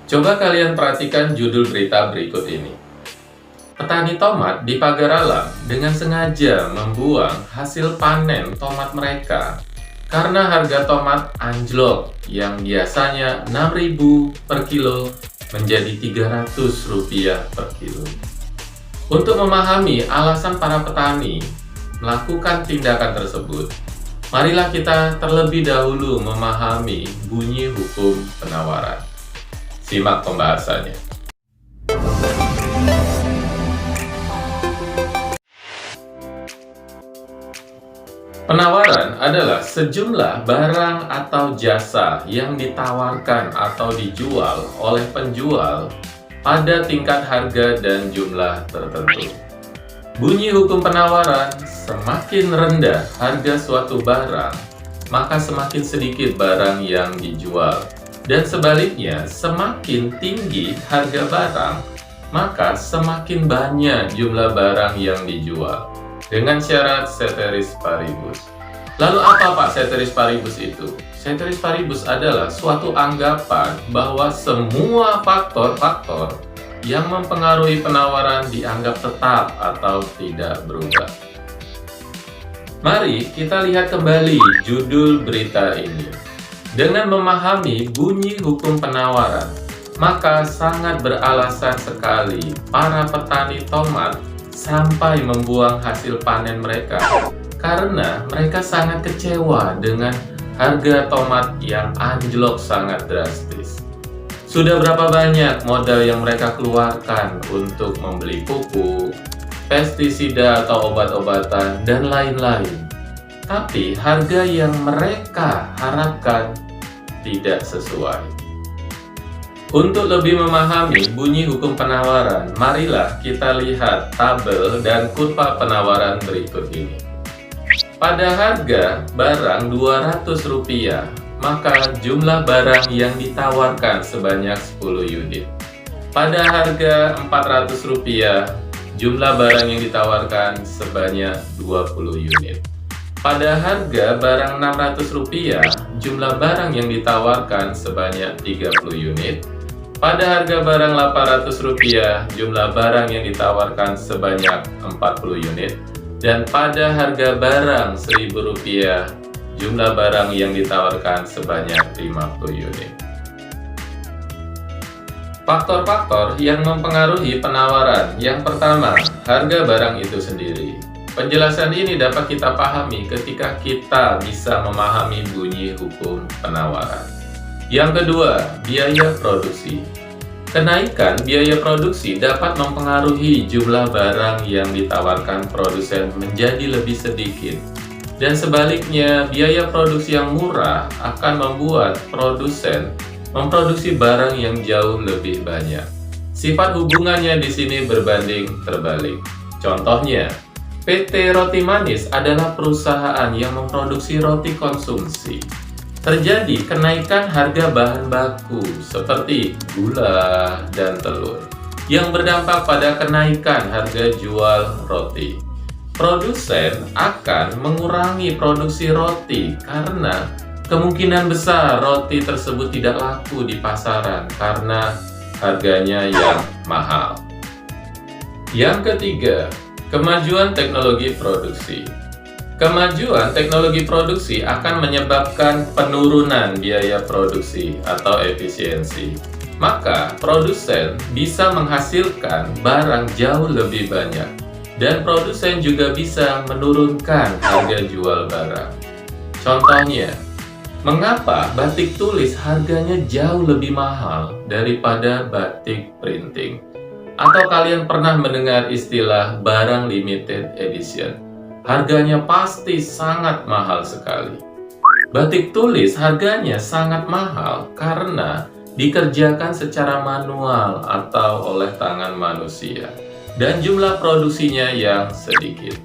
Coba kalian perhatikan judul berita berikut ini. Petani tomat di pagar alam dengan sengaja membuang hasil panen tomat mereka karena harga tomat anjlok yang biasanya 6.000 per kilo menjadi Rp300 per kilo. Untuk memahami alasan para petani melakukan tindakan tersebut, marilah kita terlebih dahulu memahami bunyi hukum penawaran. Simak pembahasannya. Penawaran adalah sejumlah barang atau jasa yang ditawarkan atau dijual oleh penjual pada tingkat harga dan jumlah tertentu. Bunyi hukum penawaran, semakin rendah harga suatu barang, maka semakin sedikit barang yang dijual. Dan sebaliknya, semakin tinggi harga barang, maka semakin banyak jumlah barang yang dijual. Dengan syarat ceteris paribus. Lalu apa Pak ceteris paribus itu? Ceteris paribus adalah suatu anggapan bahwa semua faktor-faktor yang mempengaruhi penawaran dianggap tetap atau tidak berubah. Mari kita lihat kembali judul berita ini. Dengan memahami bunyi hukum penawaran, maka sangat beralasan sekali para petani tomat sampai membuang hasil panen mereka karena mereka sangat kecewa dengan harga tomat yang anjlok sangat drastis. Sudah berapa banyak modal yang mereka keluarkan untuk membeli pupuk, pestisida atau obat-obatan, dan lain-lain. Tapi harga yang mereka harapkan tidak sesuai. Untuk lebih memahami bunyi hukum penawaran, marilah kita lihat tabel dan kurva penawaran berikut ini. Pada harga barang Rp200, maka jumlah barang yang ditawarkan sebanyak 10 unit. Pada harga Rp400, jumlah barang yang ditawarkan sebanyak 20 unit. Pada harga barang Rp600, jumlah barang yang ditawarkan sebanyak 30 unit. Pada harga barang Rp800, jumlah barang yang ditawarkan sebanyak 40 unit. Dan pada harga barang Rp1.000, jumlah barang yang ditawarkan sebanyak 50 unit. Faktor-faktor yang mempengaruhi penawaran. Yang pertama, harga barang itu sendiri. Penjelasan ini dapat kita pahami ketika kita bisa memahami bunyi hukum penawaran. Yang kedua, biaya produksi. Kenaikan biaya produksi dapat mempengaruhi jumlah barang yang ditawarkan produsen menjadi lebih sedikit. Dan sebaliknya, biaya produksi yang murah akan membuat produsen memproduksi barang yang jauh lebih banyak. Sifat hubungannya di sini berbanding terbalik. Contohnya, PT Roti Manis adalah perusahaan yang memproduksi roti konsumsi. Terjadi kenaikan harga bahan baku seperti gula dan telur yang berdampak pada kenaikan harga jual roti. Produsen akan mengurangi produksi roti karena kemungkinan besar roti tersebut tidak laku di pasaran karena harganya yang mahal. Yang ketiga, kemajuan teknologi produksi. Kemajuan teknologi produksi akan menyebabkan penurunan biaya produksi atau efisiensi. Maka, produsen bisa menghasilkan barang jauh lebih banyak. Dan produsen juga bisa menurunkan harga jual barang. Contohnya, mengapa batik tulis harganya jauh lebih mahal daripada batik printing? Atau kalian pernah mendengar istilah barang limited edition? Harganya pasti sangat mahal sekali. Batik tulis harganya sangat mahal karena dikerjakan secara manual atau oleh tangan manusia. Dan jumlah produksinya yang sedikit.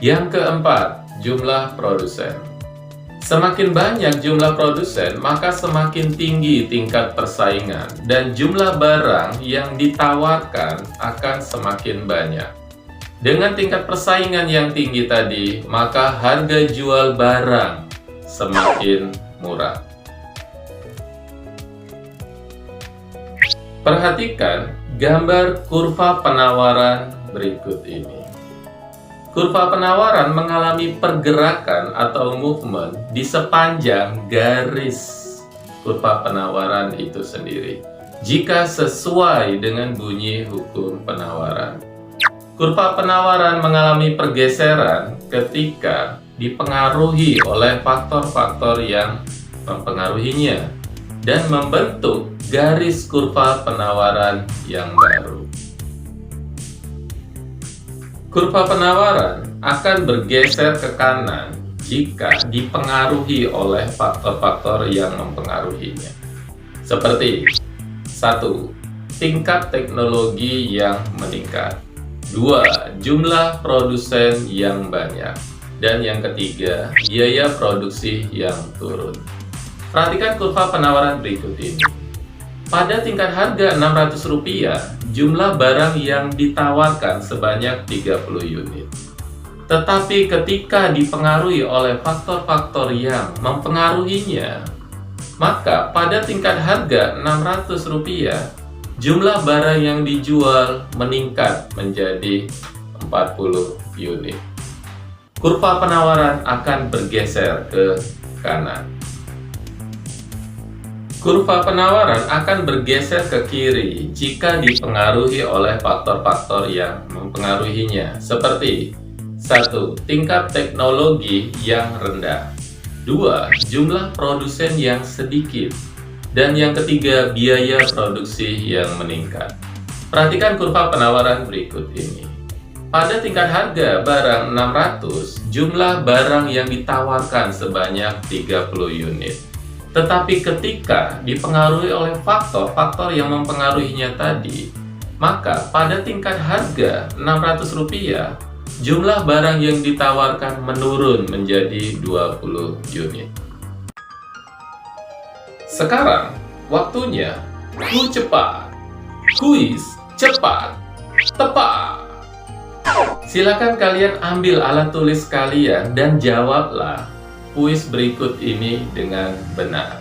Yang keempat, jumlah produsen. Semakin banyak jumlah produsen, maka semakin tinggi tingkat persaingan dan jumlah barang yang ditawarkan akan semakin banyak. Dengan tingkat persaingan yang tinggi tadi, maka harga jual barang semakin murah. Perhatikan gambar kurva penawaran berikut ini. Kurva penawaran mengalami pergerakan atau movement di sepanjang garis kurva penawaran itu sendiri, jika sesuai dengan bunyi hukum penawaran. Kurva penawaran mengalami pergeseran ketika dipengaruhi oleh faktor-faktor yang mempengaruhinya dan membentuk garis kurva penawaran yang baru. Kurva penawaran akan bergeser ke kanan jika dipengaruhi oleh faktor-faktor yang mempengaruhinya. Seperti 1. Tingkat teknologi yang meningkat. 2. Jumlah produsen yang banyak. Dan yang ketiga, biaya produksi yang turun. Perhatikan kurva penawaran berikut ini. Pada tingkat harga Rp600, jumlah barang yang ditawarkan sebanyak 30 unit. Tetapi ketika dipengaruhi oleh faktor-faktor yang mempengaruhinya, maka pada tingkat harga Rp600, jumlah barang yang dijual meningkat menjadi 40 unit. Kurva penawaran akan bergeser ke kanan. Kurva penawaran akan bergeser ke kiri jika dipengaruhi oleh faktor-faktor yang mempengaruhinya, seperti 1. Tingkat teknologi yang rendah. 2. Jumlah produsen yang sedikit. Dan yang ketiga, biaya produksi yang meningkat. Perhatikan kurva penawaran berikut ini. Pada tingkat harga barang 600, jumlah barang yang ditawarkan sebanyak 30 unit. Tetapi ketika dipengaruhi oleh faktor-faktor yang mempengaruhinya tadi, maka pada tingkat harga Rp600, jumlah barang yang ditawarkan menurun menjadi 20 unit. Sekarang, waktunya kuis cepat, tepat. Silakan kalian ambil alat tulis kalian dan jawablah kuis berikut ini dengan benar.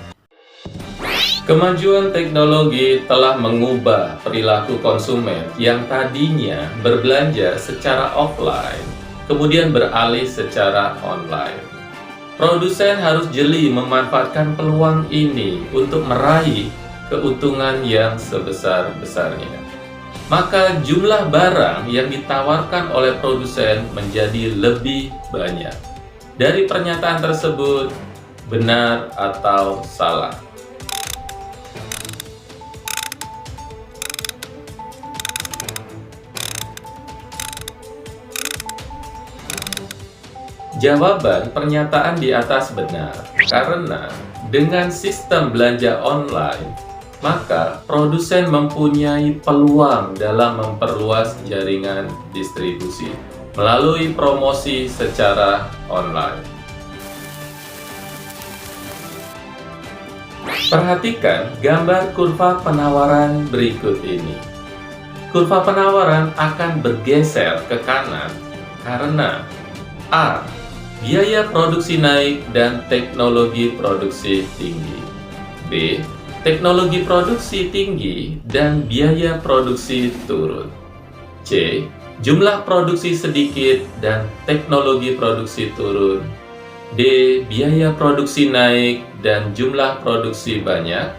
Kemajuan teknologi telah mengubah perilaku konsumen yang tadinya berbelanja secara offline, kemudian beralih secara online. Produsen harus jeli memanfaatkan peluang ini untuk meraih keuntungan yang sebesar-besarnya. Maka jumlah barang yang ditawarkan oleh produsen menjadi lebih banyak. Dari pernyataan tersebut, benar atau salah? Jawaban pernyataan di atas benar, karena dengan sistem belanja online, maka produsen mempunyai peluang dalam memperluas jaringan distribusi melalui promosi secara online. Perhatikan gambar kurva penawaran berikut ini. Kurva penawaran akan bergeser ke kanan karena A. Biaya produksi naik dan teknologi produksi tinggi. B. Teknologi produksi tinggi dan biaya produksi turun. C. Jumlah produksi sedikit dan teknologi produksi turun. D. Biaya produksi naik dan jumlah produksi banyak.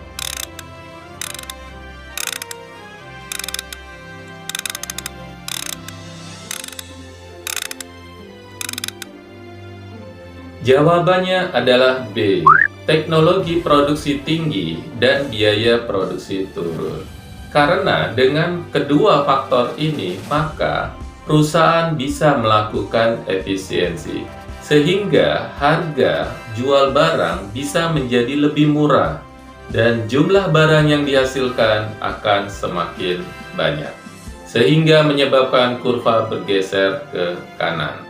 Jawabannya adalah B. Teknologi produksi tinggi dan biaya produksi turun. Karena dengan kedua faktor ini, maka perusahaan bisa melakukan efisiensi, sehingga harga jual barang bisa menjadi lebih murah dan jumlah barang yang dihasilkan akan semakin banyak, sehingga menyebabkan kurva bergeser ke kanan.